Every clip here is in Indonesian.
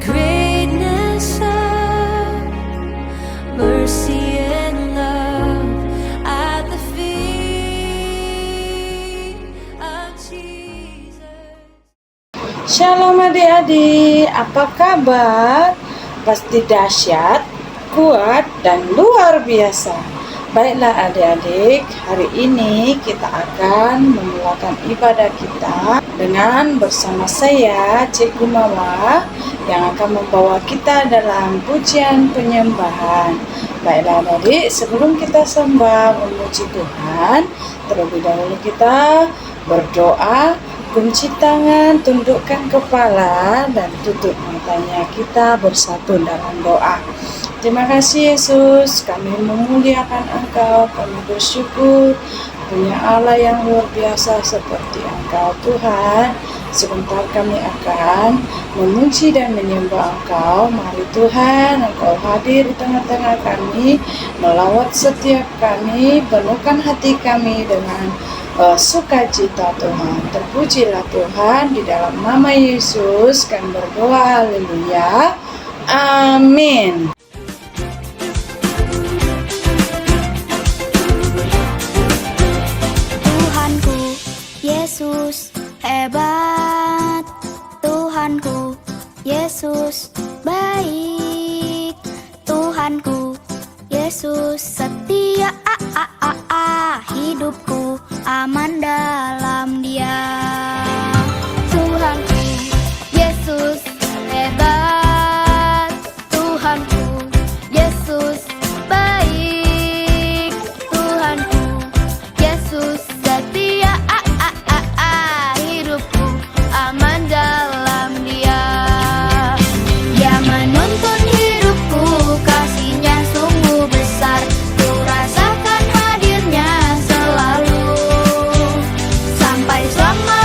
greatness of mercy and love at the feet of Jesus. Shalom adik-adik, apa kabar? Pasti dahsyat, kuat, dan luar biasa. Baiklah adik-adik, hari ini kita akan memulakan ibadah kita dengan bersama saya, Cikgu Mawa, yang akan membawa kita dalam pujian penyembahan. Baiklah adik-adik, sebelum kita sembah memuji Tuhan, terlebih dahulu kita berdoa. Kunci tangan, tundukkan kepala, dan tutup matanya. Kita bersatu dalam doa. Terima kasih Yesus, kami memuliakan Engkau, kami bersyukur punya Allah yang luar biasa seperti Engkau Tuhan. Sebentar kami akan memuji dan menyembah Engkau. Mari Tuhan, Engkau hadir di tengah-tengah kami, melawat setiap kami, penuhkan hati kami dengan sukacita Tuhan. Terpujilah Tuhan, di dalam nama Yesus kami berdoa, haleluya, amin. Tuhanku Yesus hebat, Tuhanku Yesus baik, Tuhanku Yesus setia, hidupku aman dalam Dia. Tuhanku Yesus hebat, Tuhanku Yesus baik, Tuhanku Yesus setia, hidupku aman dalam Dia. Dia menuntun hidupku, kasih-Nya sungguh besar, ku rasakan hadirnya selalu sampai selama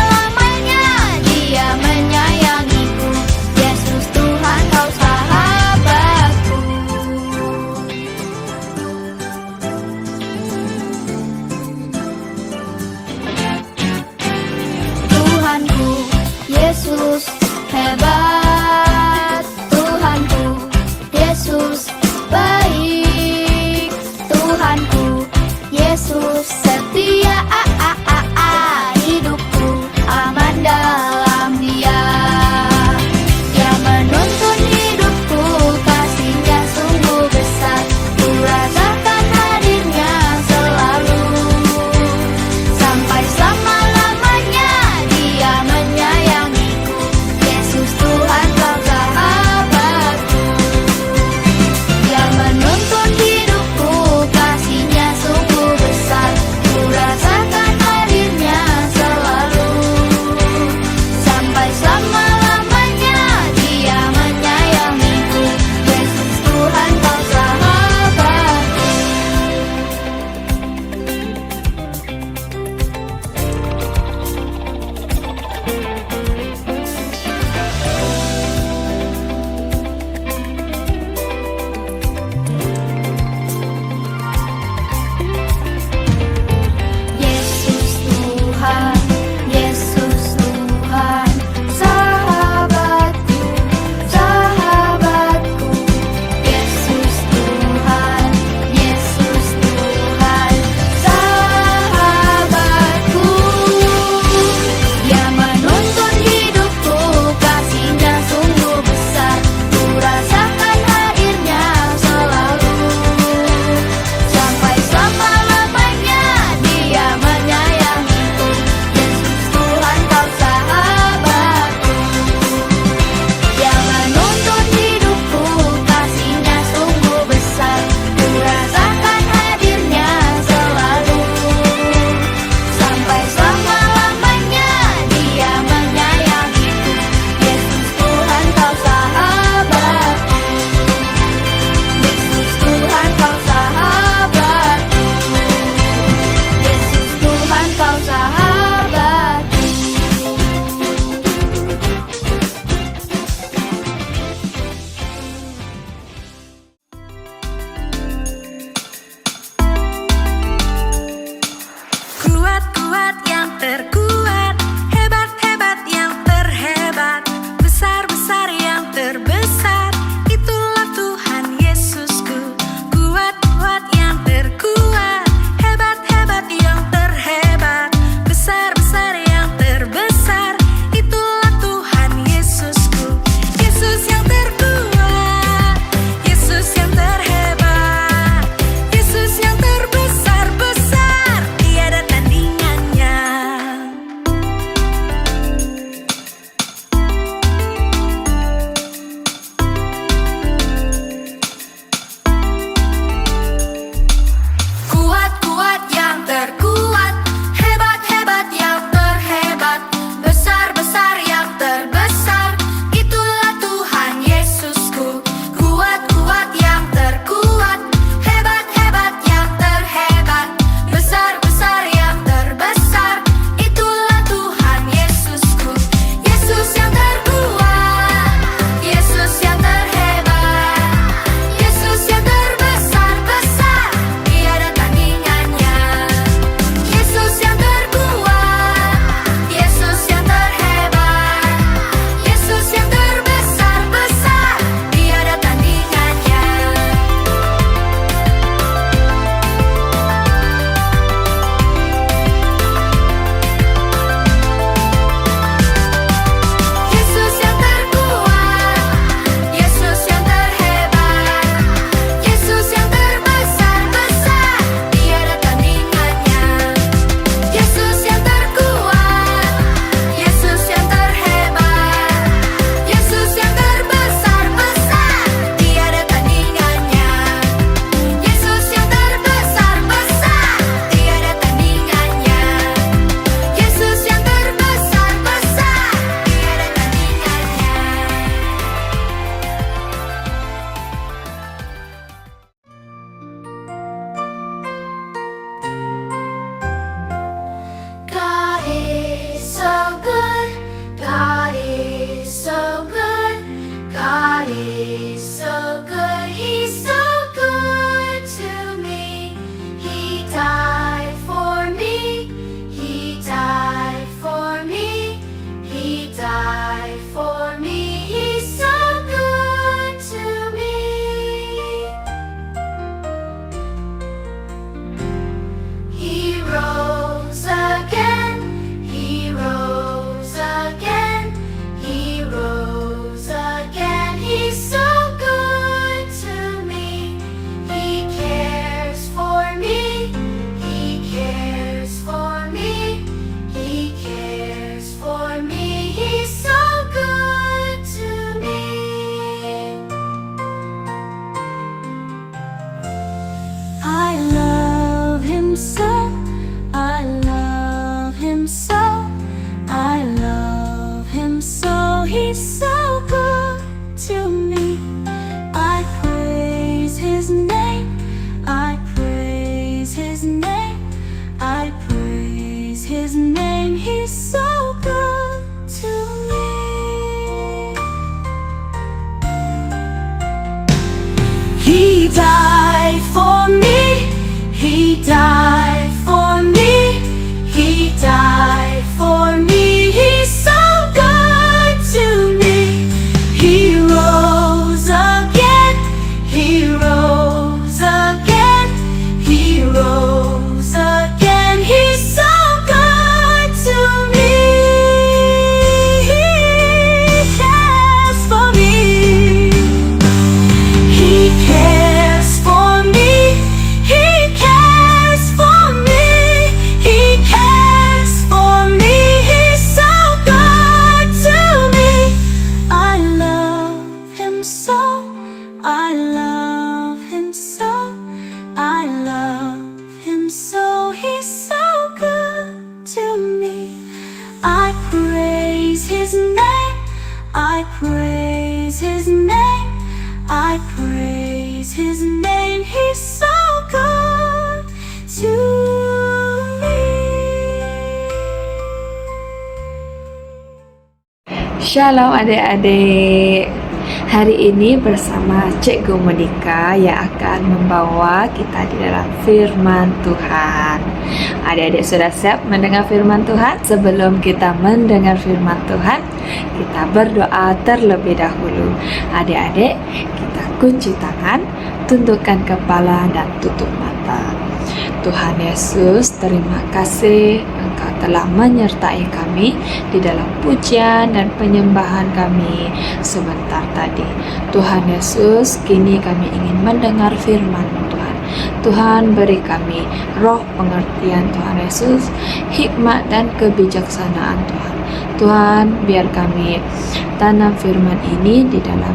He's so good to me. I praise His name. I praise His name. I praise His name. He's so good to me. He died for me. He died for me. He died for me. He's so good to me. He rose again. He rose again. He rose again. He's so good to me. He cares for me. He cares for me. He cares for me. He cares for me. He's so good to me. I love Him so. I love Him so. I love Him so. He's so good to me. I praise His name. I praise His name. I praise His name. He's so good to me. Shalom adik-adik. Hari ini bersama Cikgu Monika yang akan membawa kita di dalam firman Tuhan. Adik-adik sudah siap mendengar firman Tuhan? Sebelum kita mendengar firman Tuhan, kita berdoa terlebih dahulu. Adik-adik, kita kunci tangan, tundukkan kepala dan tutup mata. Tuhan Yesus, terima kasih Engkau telah menyertai kami di dalam pujian dan penyembahan kami sebentar tadi. Tuhan Yesus, kini kami ingin mendengar firman Tuhan. Tuhan, beri kami roh pengertian Tuhan Yesus, hikmat dan kebijaksanaan Tuhan. Tuhan, biar kami tanam firman ini di dalam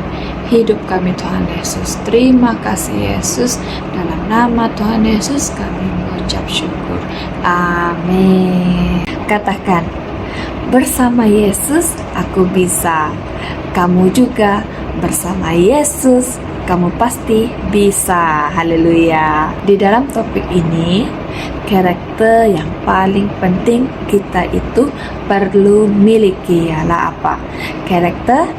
hidup kami Tuhan Yesus. Terima kasih Yesus. Dalam nama Tuhan Yesus kami mengucap syukur. Amin. Katakan, bersama Yesus aku bisa. Kamu juga bersama Yesus, kamu pasti bisa. Haleluya. Di dalam topik ini, karakter yang paling penting kita itu perlu miliki ialah apa? Karakter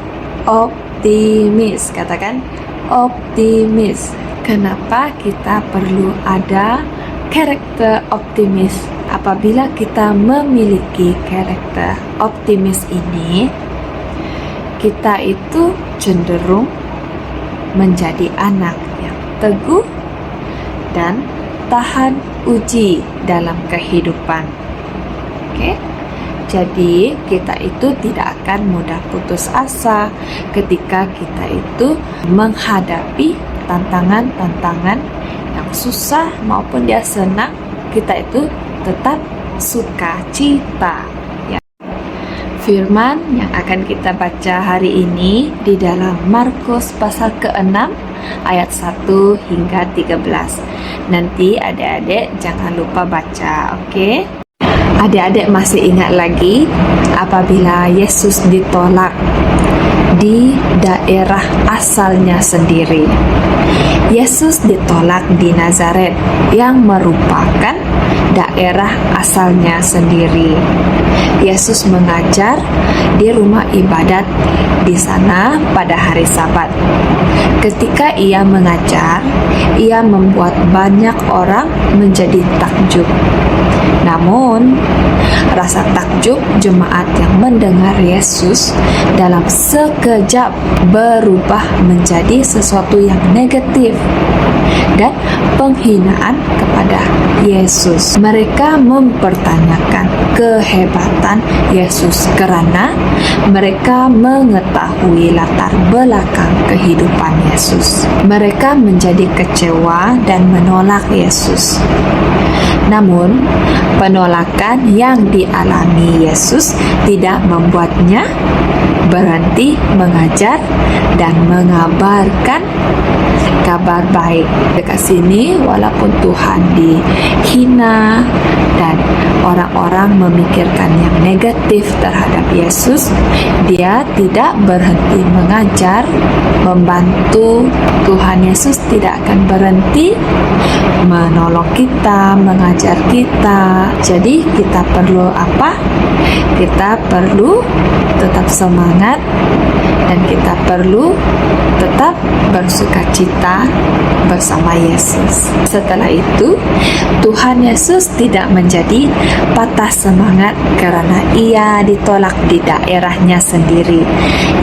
optimis. Katakan optimis. Kenapa kita perlu ada karakter optimis? Apabila kita memiliki karakter optimis ini, kita itu cenderung menjadi anak yang teguh dan tahan uji dalam kehidupan. Oke? Jadi kita itu tidak akan mudah putus asa ketika kita itu menghadapi tantangan-tantangan yang susah maupun dia senang, kita itu tetap sukacita. Ya. Firman yang akan kita baca hari ini di dalam Markus pasal ke-6 ayat 1 hingga 13. Nanti adik-adik jangan lupa baca, oke? Adik-adik masih ingat lagi apabila Yesus ditolak di daerah asalnya sendiri. Yesus ditolak di Nazaret yang merupakan daerah asalnya sendiri. Yesus mengajar di rumah ibadat di sana pada hari Sabat. Ketika ia mengajar, ia membuat banyak orang menjadi takjub. Namun, rasa takjub jemaat yang mendengar Yesus dalam sekejap berubah menjadi sesuatu yang negatif dan penghinaan kepada Yesus. Mereka mempertanyakan kehebatan Yesus karena mereka mengetahui latar belakang kehidupan Yesus. Mereka menjadi kecewa dan menolak Yesus. Namun, penolakan yang dialami Yesus tidak membuatnya berhenti mengajar dan mengabarkan kabar baik. Dekat sini, walaupun Tuhan dihina dan orang-orang memikirkan yang negatif terhadap Yesus, dia tidak berhenti mengajar, membantu. Tuhan Yesus tidak akan berhenti menolong kita, mengajar kita. Jadi kita perlu apa? Kita perlu tetap semangat dan kita perlu tetap bersuka cita bersama Yesus. Setelah itu, Tuhan Yesus tidak menjadi patah semangat karena ia ditolak di daerahnya sendiri.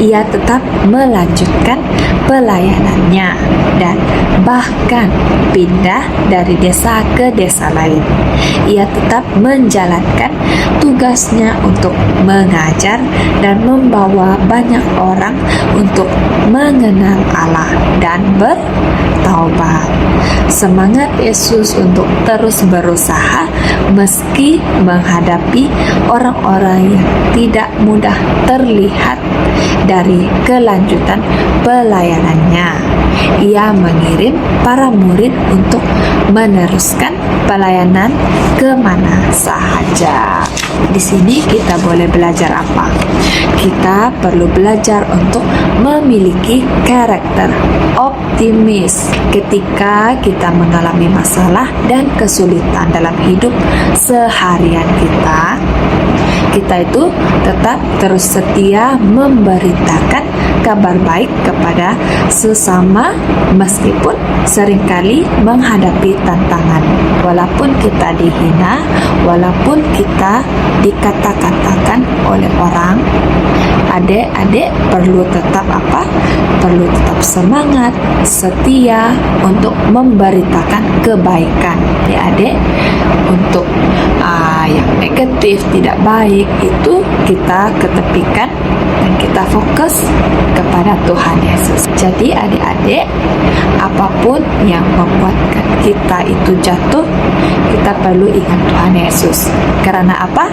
Ia tetap melanjutkan pelayanannya dan bahkan pindah dari desa ke desa lain. Ia tetap menjalankan tugasnya untuk mengajar dan membawa banyak orang untuk mengenal Allah dan bertaubat. Semangat Yesus untuk terus berusaha meski menghadapi orang-orang yang tidak mudah terlihat dari kelanjutan pelayanannya. Ia mengirim para murid untuk meneruskan pelayanan kemana sahaja. Di sini kita boleh belajar apa? Kita perlu belajar untuk memiliki karakter optimis ketika kita mengalami masalah dan kesulitan dalam hidup seharian kita. Kita itu tetap terus setia memberitakan kabar baik kepada sesama meskipun seringkali menghadapi tantangan. Walaupun kita dihina, walaupun kita dikata-katakan oleh orang, adik-adik perlu tetap apa? Perlu tetap semangat, setia untuk memberitakan kebaikan. Adik-adik untuk yang negatif, tidak baik itu kita ketepikan dan kita fokus kepada Tuhan Yesus. Jadi adik-adik, apapun yang membuatkan kita itu jatuh, kita perlu ingat Tuhan Yesus. Karena apa?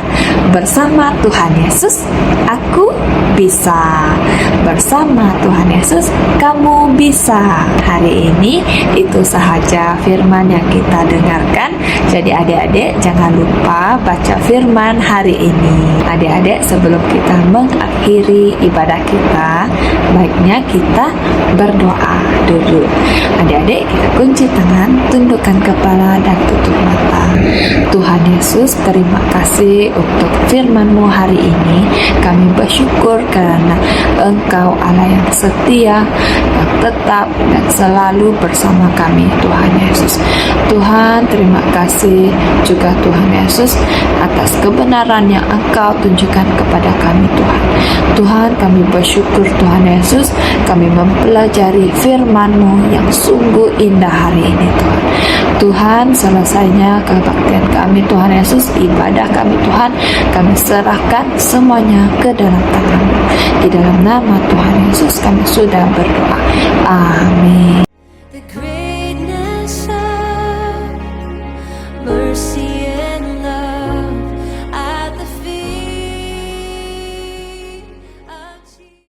Bersama Tuhan Yesus, aku bisa. Bersama Tuhan Yesus, kamu bisa. Hari ini itu sahaja firman yang kita dengarkan. Jadi adik-adik jangan lupa baca firman hari ini. Adik-adik, sebelum kita mengakhiri ibadah kita, baiknya kita berdoa dulu. Adik-adik, kita kunci tangan, tundukkan kepala dan tutup mata. Tuhan Yesus, terima kasih untuk firman-Mu hari ini. Kami bersyukur karena Engkau Allah yang setia, yang tetap dan selalu bersama kami, Tuhan Yesus. Tuhan, terima kasih juga Tuhan Yesus atas kebenaran yang Engkau tunjukkan kepada kami, Tuhan. Tuhan, kami bersyukur Tuhan Yesus, kami mempelajari firman-Mu yang sungguh indah hari ini, Tuhan. Tuhan, selesainya kebaktian kami, Tuhan Yesus, ibadah kami, Tuhan, kami serahkan semuanya ke dalam tangan-Mu. Di dalam nama Tuhan Yesus kami sudah berdoa. Amin.